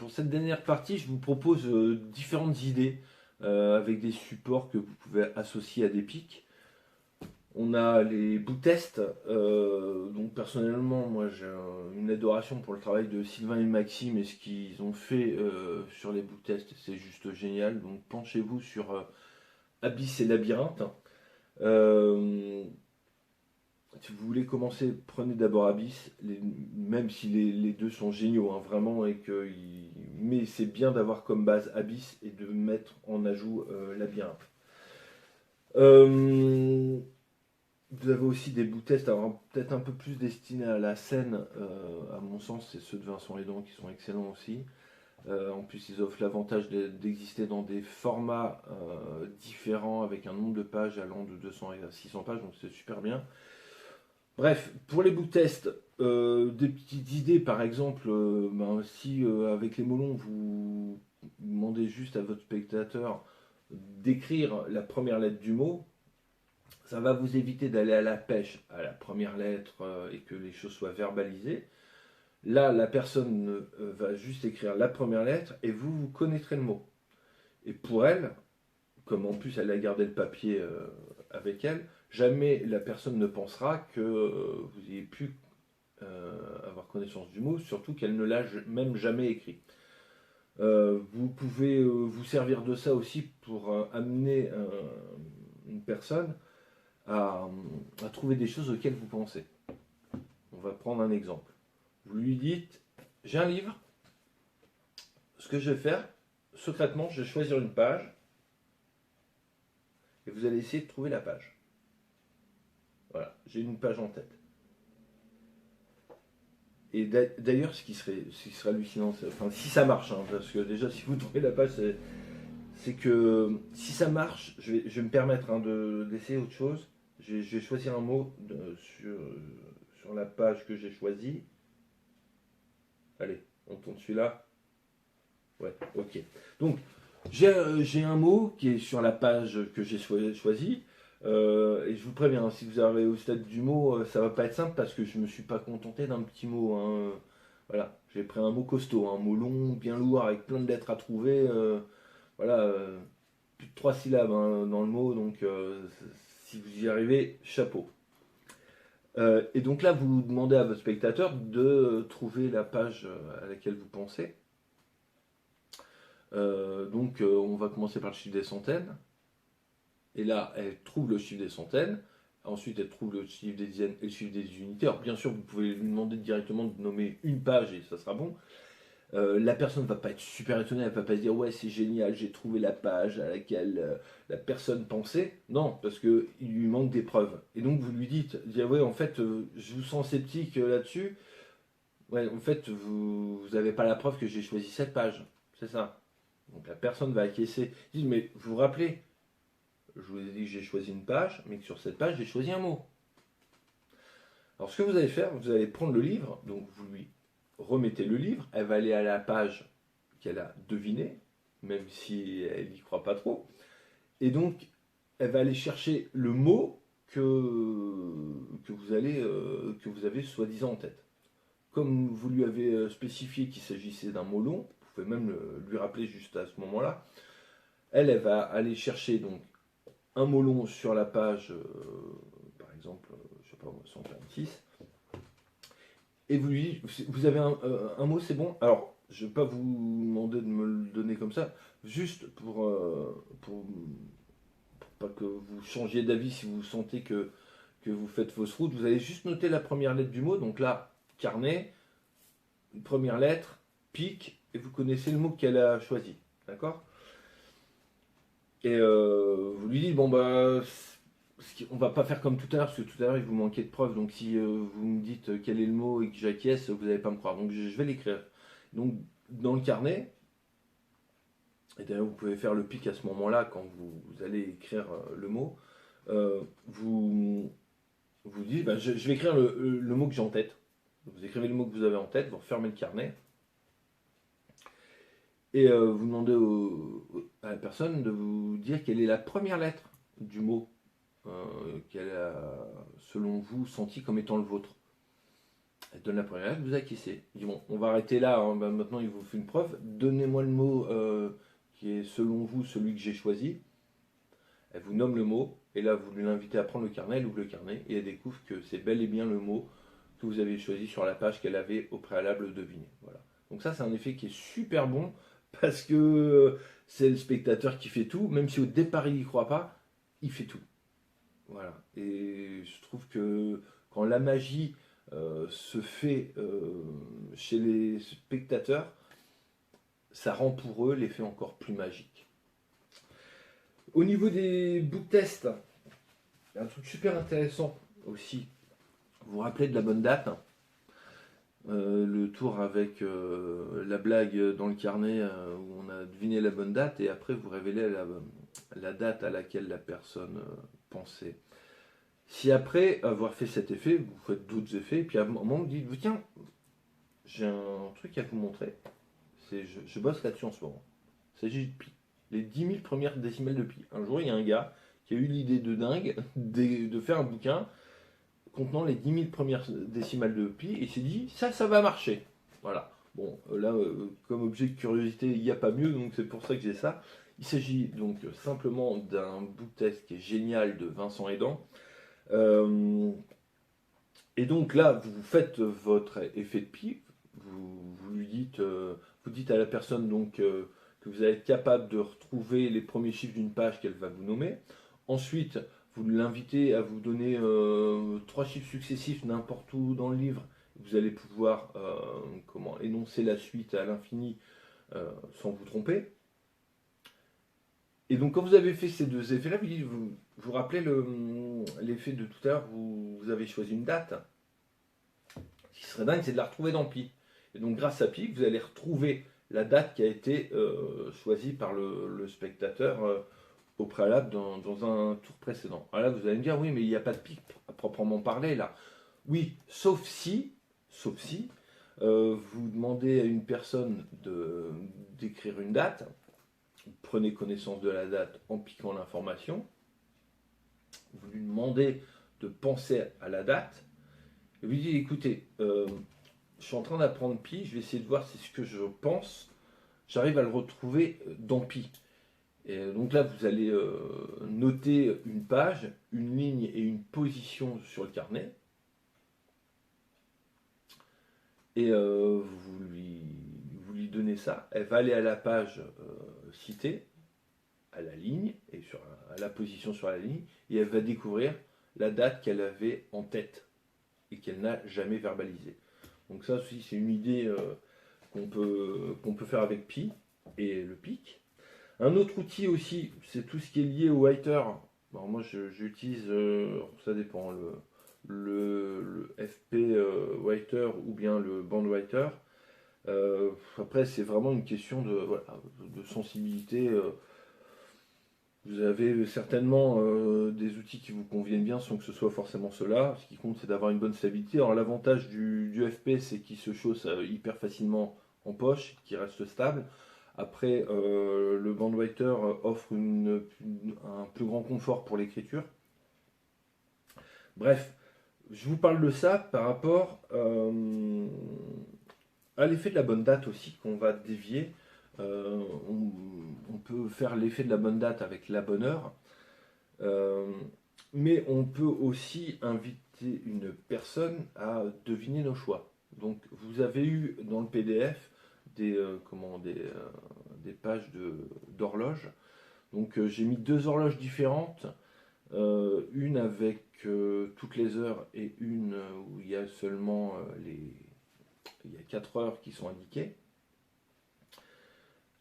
pour cette dernière partie, je vous propose différentes idées avec des supports que vous pouvez associer à des pics. On a les bout tests. Donc personnellement, moi j'ai une adoration pour le travail de Sylvain et Maxime et ce qu'ils ont fait sur les bout tests, c'est juste génial. Donc penchez-vous sur Abyss et Labyrinthe. Euh, Si vous voulez commencer, prenez d'abord Abyss, même si les deux sont géniaux, hein, vraiment, mais c'est bien d'avoir comme base Abyss et de mettre en ajout Labyrinthe. Euh, Vous avez aussi des bouts tests, alors peut-être un peu plus destinés à la scène, à mon sens, c'est ceux de Vincent Hédan qui sont excellents aussi. En plus, ils offrent l'avantage d'exister dans des formats différents avec un nombre de pages allant de 200 à 600 pages, donc c'est super bien. Bref, pour les book tests, des petites idées, par exemple, si avec les molons, vous demandez juste à votre spectateur d'écrire la première lettre du mot, ça va vous éviter d'aller à la pêche à la première lettre et que les choses soient verbalisées. Là, la personne va juste écrire la première lettre et vous connaîtrez le mot. Et pour elle, comme en plus elle a gardé le papier avec elle, jamais la personne ne pensera que vous ayez pu avoir connaissance du mot, surtout qu'elle ne l'a même jamais écrit. Vous pouvez vous servir de ça aussi pour amener une personne à, à trouver des choses auxquelles vous pensez. On va prendre un exemple. Vous lui dites, j'ai un livre, ce que je vais faire, secrètement, je vais choisir une page, et vous allez essayer de trouver la page. Voilà, j'ai une page en tête. Et d'ailleurs, ce qui serait hallucinant, enfin, si ça marche, hein, parce que déjà, si vous trouvez la page, c'est que si ça marche, je vais me permettre hein, d'essayer autre chose. Je vais choisir un mot sur la page que j'ai choisie. Allez, on tourne celui-là. Ouais, ok. Donc, j'ai un mot qui est sur la page que j'ai choisie. Et je vous préviens, hein, si vous arrivez au stade du mot, ça va pas être simple parce que je me suis pas contenté d'un petit mot, hein. Voilà, j'ai pris un mot costaud, un mot long, bien lourd, avec plein de lettres à trouver. Voilà, plus de 3 syllabes hein, dans le mot, donc si vous y arrivez, chapeau. Et donc là, vous demandez à votre spectateur de trouver la page à laquelle vous pensez. Donc on va commencer par le chiffre des centaines. Et là, elle trouve le chiffre des centaines. Ensuite, elle trouve le chiffre des dizaines et le chiffre des unités. Alors bien sûr, vous pouvez lui demander directement de nommer une page et ça sera bon. La personne ne va pas être super étonnée, elle ne va pas se dire ouais c'est génial, j'ai trouvé la page à laquelle la personne pensait. Non, parce qu'il lui manque des preuves. Et donc vous lui dites, ouais en fait je vous sens sceptique là-dessus. Ouais en fait vous n'avez pas la preuve que j'ai choisi cette page. C'est ça. Donc la personne va acquiescer. Il dit mais vous vous rappelez, je vous ai dit que j'ai choisi une page, mais que sur cette page j'ai choisi un mot. Alors ce que vous allez faire, vous allez prendre le livre, donc vous lui remettez le livre, elle va aller à la page qu'elle a devinée, même si elle n'y croit pas trop, et donc elle va aller chercher le mot que vous avez soi-disant en tête. Comme vous lui avez spécifié qu'il s'agissait d'un mot long, vous pouvez même lui rappeler juste à ce moment-là, elle va aller chercher donc un mot long sur la page, par exemple, je sais pas, 126, et vous lui dites, vous avez un mot, c'est bon. Alors, je ne vais pas vous demander de me le donner comme ça, juste pour pas que vous changiez d'avis si vous sentez que vous faites fausse route, vous allez juste noter la première lettre du mot. Donc là, carnet, une première lettre, pique, et vous connaissez le mot qu'elle a choisi. D'accord. Et vous lui dites, bon bah, on va pas faire comme tout à l'heure, parce que tout à l'heure il vous manquait de preuves, donc si vous me dites quel est le mot et que j'acquiesce, vous n'allez pas me croire. Donc je vais l'écrire. Donc dans le carnet, et d'ailleurs vous pouvez faire le pic à ce moment-là quand vous allez écrire le mot, vous vous dites, bah, je vais écrire le mot que j'ai en tête. Vous écrivez le mot que vous avez en tête, vous refermez le carnet, et vous demandez à la personne de vous dire quelle est la première lettre du mot qu'elle a, selon vous, senti comme étant le vôtre. Elle donne la première lettre, vous acquiescez. Il dit bon, on va arrêter là, hein, ben, maintenant il vous fait une preuve, donnez-moi le mot qui est selon vous celui que j'ai choisi. Elle vous nomme le mot, et là vous l'invitez à prendre le carnet, elle ouvre le carnet, et elle découvre que c'est bel et bien le mot que vous avez choisi sur la page qu'elle avait au préalable deviné. Voilà. Donc ça c'est un effet qui est super bon, parce que c'est le spectateur qui fait tout, même si au départ il n'y croit pas, il fait tout. Voilà. Et je trouve que quand la magie se fait chez les spectateurs, ça rend pour eux l'effet encore plus magique. Au niveau des book tests, il y a un truc super intéressant aussi. Vous vous rappelez de la bonne date, le tour avec la blague dans le carnet où on a deviné la bonne date et après vous révélez la date à laquelle la personne pensait. Si après avoir fait cet effet, vous faites d'autres effets, et puis à un moment vous dites, tiens, j'ai un truc à vous montrer, je bosse là-dessus en ce moment. Il s'agit de pi. Les 10 000 premières décimales de pi. Un jour, il y a un gars qui a eu l'idée de dingue de faire un bouquin contenant les 10 000 premières décimales de pi, et il s'est dit, ça va marcher. Voilà. Bon, là, comme objet de curiosité, il n'y a pas mieux, donc c'est pour ça que j'ai ça. Il s'agit donc simplement d'un book test qui est génial de Vincent Edan. Et donc là, vous faites votre effet de pi, vous lui dites, vous dites à la personne donc que vous allez être capable de retrouver les premiers chiffres d'une page qu'elle va vous nommer. Ensuite, vous l'invitez à vous donner 3 chiffres successifs n'importe où dans le livre. Vous allez pouvoir énoncer la suite à l'infini sans vous tromper. Et donc quand vous avez fait ces deux effets-là, vous rappelez l'effet de tout à l'heure, vous avez choisi une date. Ce qui serait dingue, c'est de la retrouver dans Pi. Et donc grâce à Pi, vous allez retrouver la date qui a été choisie par le spectateur au préalable dans un tour précédent. Alors là, vous allez me dire, oui, mais il n'y a pas de Pi à proprement parler là. Oui, sauf si vous demandez à une personne d'écrire une date, prenez connaissance de la date en piquant l'information, vous lui demandez de penser à la date, et vous dites, écoutez, je suis en train d'apprendre Pi, je vais essayer de voir si ce que je pense, j'arrive à le retrouver dans Pi. Et donc là, vous allez noter une page, une ligne et une position sur le carnet. Et vous lui donnez ça. Elle va aller à la page citée, à la ligne, et à la position sur la ligne, et elle va découvrir la date qu'elle avait en tête et qu'elle n'a jamais verbalisée. Donc ça aussi, c'est une idée qu'on peut faire avec Pi et le PIC. Un autre outil aussi, c'est tout ce qui est lié au writer. Alors moi, j'utilise, ça dépend, le FP writer ou bien le band writer. Après, c'est vraiment une question de sensibilité. Vous avez certainement des outils qui vous conviennent bien sans que ce soit forcément cela. Ce qui compte, c'est d'avoir une bonne stabilité. Alors l'avantage du FP, c'est qu'il se chausse hyper facilement en poche, qu'il reste stable. Après, le bandwriter offre un plus grand confort pour l'écriture. Bref, je vous parle de ça par rapport à l'effet de la bonne date aussi qu'on va dévier. On peut faire l'effet de la bonne date avec la bonne heure, mais on peut aussi inviter une personne à deviner nos choix. Donc vous avez eu dans le PDF des pages d'horloges. Donc j'ai mis 2 horloges différentes, une avec toutes les heures et une où il y a seulement il y a 4 heures qui sont indiquées.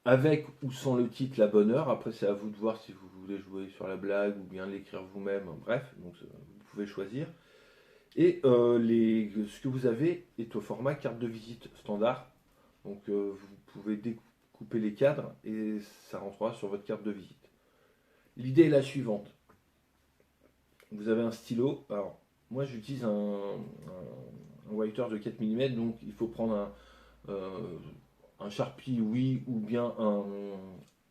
Avec ou sans le titre La Bonne Heure, après c'est à vous de voir si vous voulez jouer sur la blague ou bien l'écrire vous-même, bref, donc vous pouvez choisir. Et ce que vous avez est au format carte de visite standard, donc vous pouvez découper les cadres et ça rentrera sur votre carte de visite. L'idée est la suivante, vous avez un stylo, alors moi j'utilise un writer de 4 mm, donc il faut prendre un Sharpie, oui, ou bien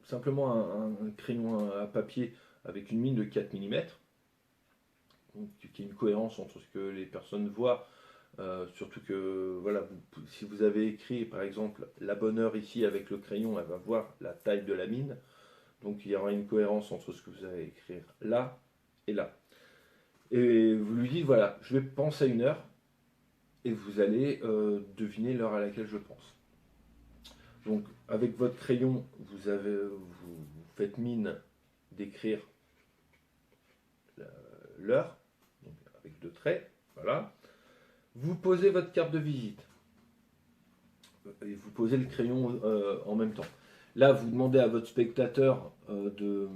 simplement un crayon à papier avec une mine de 4 mm. Donc, il y a une cohérence entre ce que les personnes voient Surtout que voilà, si vous avez écrit par exemple la bonne heure ici avec le crayon, elle va voir la taille de la mine. Donc il y aura une cohérence entre ce que vous allez écrire là et là. Et vous lui dites voilà, je vais penser à une heure et vous allez deviner l'heure à laquelle je pense. Donc avec votre crayon, vous faites mine d'écrire l'heure, donc avec deux traits, voilà. Vous posez votre carte de visite et vous posez le crayon en même temps. Là, vous demandez à votre spectateur de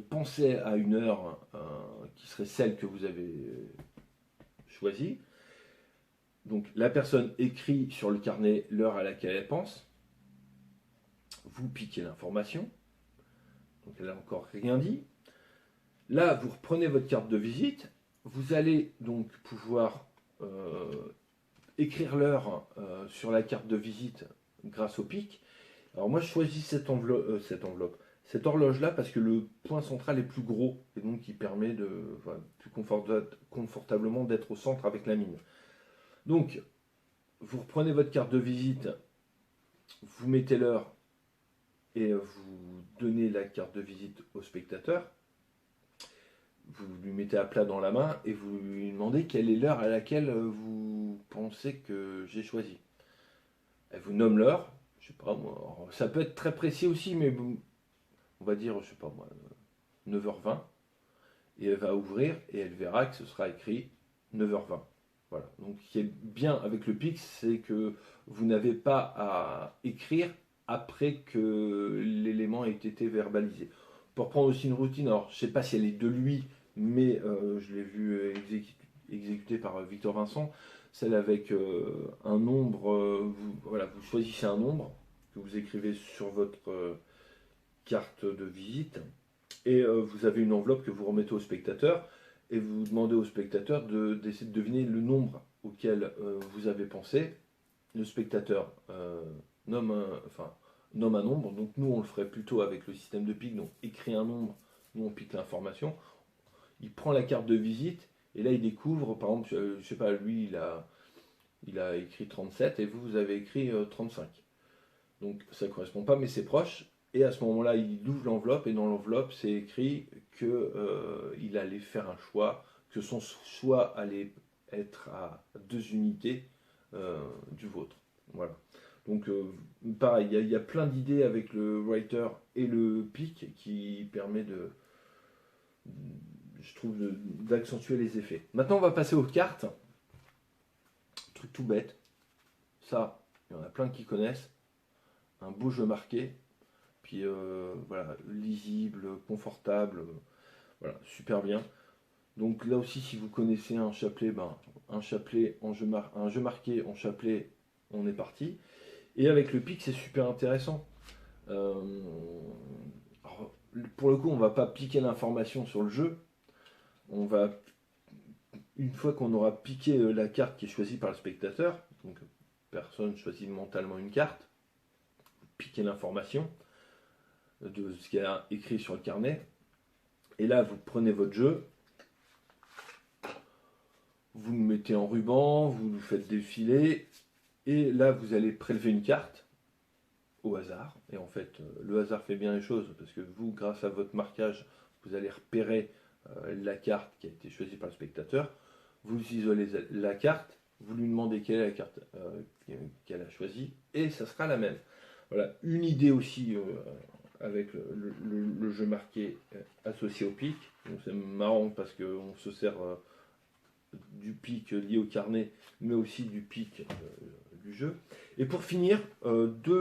penser à une heure qui serait celle que vous avez choisie. Donc la personne écrit sur le carnet l'heure à laquelle elle pense. Vous piquez l'information. Donc elle n'a encore rien dit. Là, vous reprenez votre carte de visite. Vous allez donc pouvoir écrire l'heure sur la carte de visite grâce au pic. Alors moi, je choisis cette horloge-là parce que le point central est plus gros et donc il permet de plus confortablement d'être au centre avec la mine. Donc, vous reprenez votre carte de visite, vous mettez l'heure et vous donnez la carte de visite au spectateur. Vous lui mettez à plat dans la main et vous lui demandez quelle est l'heure à laquelle vous pensez que j'ai choisi. Elle vous nomme l'heure, je sais pas moi, ça peut être très précis aussi, mais on va dire, je sais pas moi, 9h20, et elle va ouvrir et elle verra que ce sera écrit 9h20. Voilà. Donc ce qui est bien avec le Pix, c'est que vous n'avez pas à écrire après que l'élément ait été verbalisé. Pour prendre aussi une routine, alors je ne sais pas si elle est de lui, mais je l'ai vu exécutée par Victor Vincent, celle avec un nombre, voilà, vous choisissez un nombre que vous écrivez sur votre carte de visite, et vous avez une enveloppe que vous remettez au spectateur, et vous demandez au spectateur d'essayer de deviner le nombre auquel vous avez pensé. Le spectateur nomme un nombre, donc nous on le ferait plutôt avec le système de pique, donc écrit un nombre, nous on pique l'information, il prend la carte de visite, et là il découvre, par exemple, je sais pas, lui il a écrit 37, et vous avez écrit 35. Donc ça ne correspond pas, mais c'est proche. Et à ce moment-là, il ouvre l'enveloppe et dans l'enveloppe, c'est écrit qu'il allait faire un choix, que son choix allait être à 2 unités du vôtre. Voilà. Donc pareil, il y a plein d'idées avec le writer et le pic qui permet je trouve, d'accentuer les effets. Maintenant, on va passer aux cartes. Truc tout bête. Ça, il y en a plein qui connaissent. Un beau jeu marqué. Puis voilà, lisible, confortable, voilà, super bien. Donc là aussi, si vous connaissez un chapelet, un chapelet un jeu marqué en chapelet, on est parti. Et avec le pic, c'est super intéressant. Alors, pour le coup, on va pas piquer l'information sur le jeu. On va, une fois qu'on aura piqué la carte qui est choisie par le spectateur, donc personne choisit mentalement une carte, piquer l'information de ce qu'il y a écrit sur le carnet. Et là, vous prenez votre jeu, vous le mettez en ruban, vous le faites défiler, et là, vous allez prélever une carte au hasard. Et en fait, le hasard fait bien les choses, parce que vous, grâce à votre marquage, vous allez repérer la carte qui a été choisie par le spectateur. Vous isolez la carte, vous lui demandez quelle est la carte qu'elle a choisie, et ça sera la même. Voilà, une idée aussi avec le jeu marqué associé au pic. C'est marrant parce qu'on se sert du pic lié au carnet, mais aussi du pic du jeu. Et pour finir, deux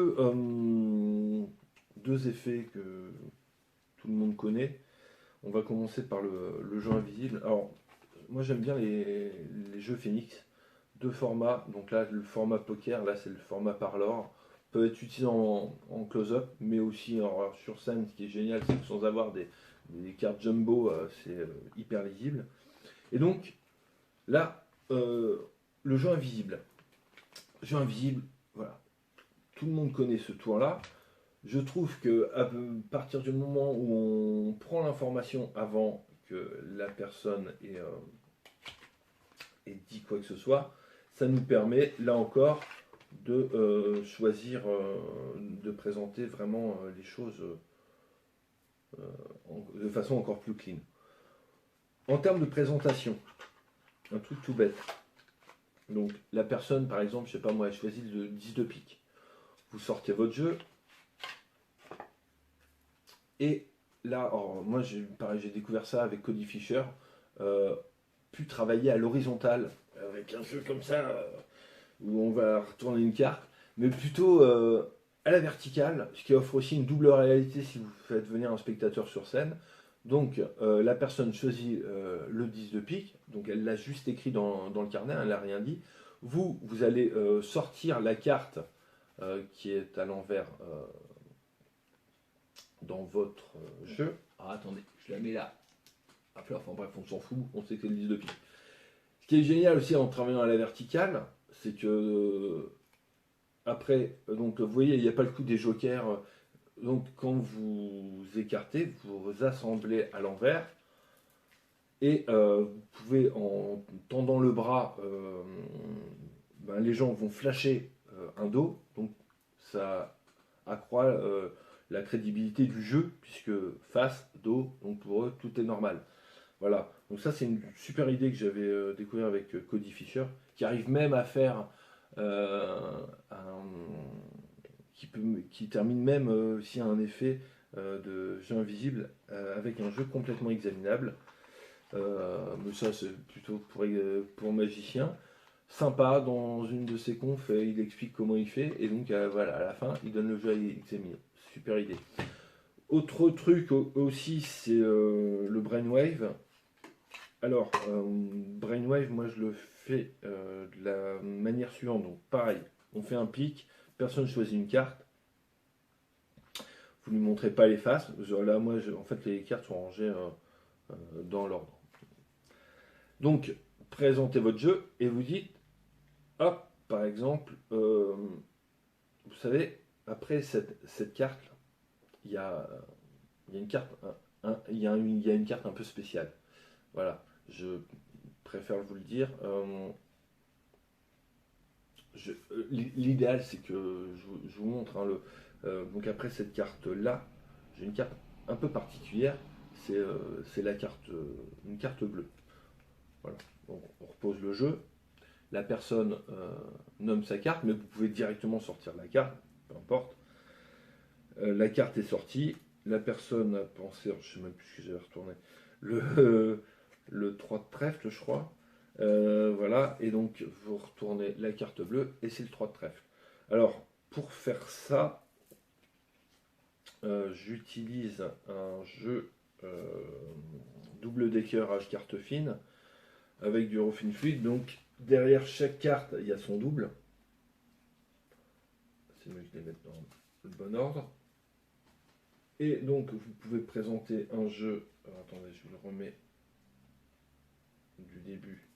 effets que tout le monde connaît. On va commencer par le jeu invisible. Alors, moi j'aime bien les jeux Phoenix. Deux formats. Donc là, le format poker, là c'est le format parlor. Peut être utilisé en close-up, mais aussi sur scène. Ce qui est génial, c'est que sans avoir des cartes jumbo, c'est hyper lisible. Et donc, là, le jeu invisible. Jeu invisible, voilà. Tout le monde connaît ce tour-là. Je trouve que à partir du moment où on prend l'information avant que la personne et dit quoi que ce soit, ça nous permet, là encore, de choisir, de présenter vraiment les choses de façon encore plus clean. En termes de présentation, un truc tout bête. Donc la personne, par exemple, je sais pas moi, elle choisit le 10 de pique. Vous sortez votre jeu. Et là, moi j'ai découvert ça avec Cody Fisher. Pu travailler à l'horizontale avec un jeu comme ça où on va retourner une carte, mais plutôt à la verticale, ce qui offre aussi une double réalité si vous faites venir un spectateur sur scène. Donc la personne choisit le 10 de pique, donc elle l'a juste écrit dans le carnet, elle n'a rien dit. Vous allez sortir la carte qui est à l'envers dans votre jeu. Ah, attendez, je la mets là. Enfin bref, on s'en fout, on sait que c'est le 10 de pique. Ce qui est génial aussi en travaillant à la verticale, c'est que après, donc vous voyez, il n'y a pas le coup des jokers. Donc quand vous écartez, vous assemblez à l'envers. Et vous pouvez, en tendant le bras, les gens vont flasher un dos. Donc ça accroît la crédibilité du jeu, puisque face, dos, donc pour eux, tout est normal. Voilà, donc ça c'est une super idée que j'avais découvert avec Cody Fisher, qui arrive même à faire qui termine même aussi un effet de jeu invisible avec un jeu complètement examinable. Mais ça c'est plutôt pour magicien. Sympa, dans une de ses confs, il explique comment il fait, et donc voilà, à la fin, il donne le jeu à examiner. Super idée. Autre truc aussi, c'est le Brainwave. Alors, Brainwave, moi je le fais de la manière suivante. Donc, pareil, on fait un pic, personne choisit une carte. Vous ne lui montrez pas les faces. Là, moi, en fait, les cartes sont rangées dans l'ordre. Donc, présentez votre jeu et vous dites, hop, par exemple, vous savez, après cette carte, il y a une carte, il y a une carte un peu spéciale. Voilà, je préfère vous le dire. L'idéal, c'est que je vous montre donc après cette carte-là, j'ai une carte un peu particulière. C'est la carte, une carte bleue. Voilà. Donc, on repose le jeu. La personne nomme sa carte, mais vous pouvez directement sortir la carte, peu importe. La carte est sortie. La personne a pensé, je ne sais même plus ce que j'avais retourné, le 3 de trèfle, je crois. Voilà, et donc vous retournez la carte bleue et c'est le 3 de trèfle. Alors, pour faire ça, j'utilise un jeu double d'écœurage carte fine avec du Eurofin Fluid. Donc, derrière chaque carte, il y a son double. C'est mieux que je les mette dans le bon ordre. Et donc, vous pouvez présenter un jeu. Alors, attendez, je vous le remets du début.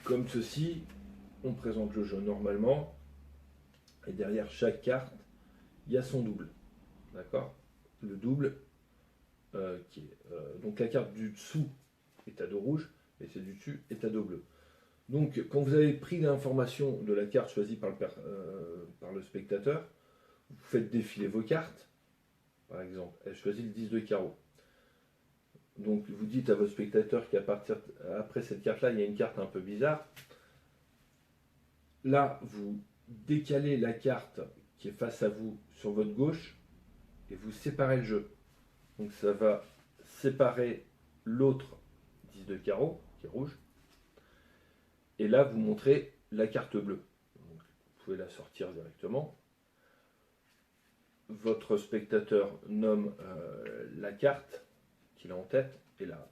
Comme ceci, on présente le jeu normalement, et derrière chaque carte, il y a son double. D'accord? Le double, donc la carte du dessous est à dos rouge, et celle du dessus est à dos bleu. Donc, quand vous avez pris l'information de la carte choisie par le spectateur, vous faites défiler vos cartes. Par exemple, elle choisit le 10 de carreau. Donc, vous dites à votre spectateur qu'après cette carte-là, il y a une carte un peu bizarre. Là, vous décalez la carte qui est face à vous sur votre gauche et vous séparez le jeu. Donc, ça va séparer l'autre 10 de carreau, qui est rouge. Et là, vous montrez la carte bleue. Donc, vous pouvez la sortir directement. Votre spectateur nomme la carte qu'il a en tête, et là,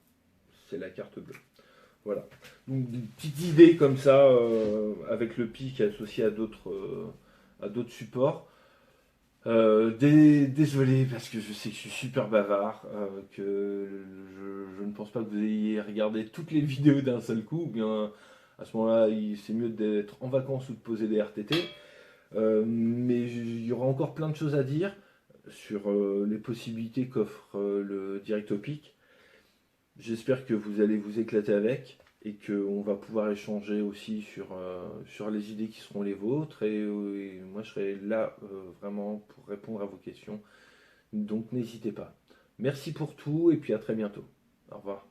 c'est la carte bleue. Voilà. Donc, une petite idée comme ça, avec le pic associé à d'autres supports. Désolé, parce que je sais que je suis super bavard, que je ne pense pas que vous ayez regardé toutes les vidéos d'un seul coup, ou bien à ce moment-là, c'est mieux d'être en vacances ou de poser des RTT. Mais il y aura encore plein de choses à dire sur les possibilités qu'offre le Direct au Pic. J'espère que vous allez vous éclater avec et qu'on va pouvoir échanger aussi sur les idées qui seront les vôtres. Et moi, je serai là vraiment pour répondre à vos questions. Donc n'hésitez pas. Merci pour tout et puis à très bientôt. Au revoir.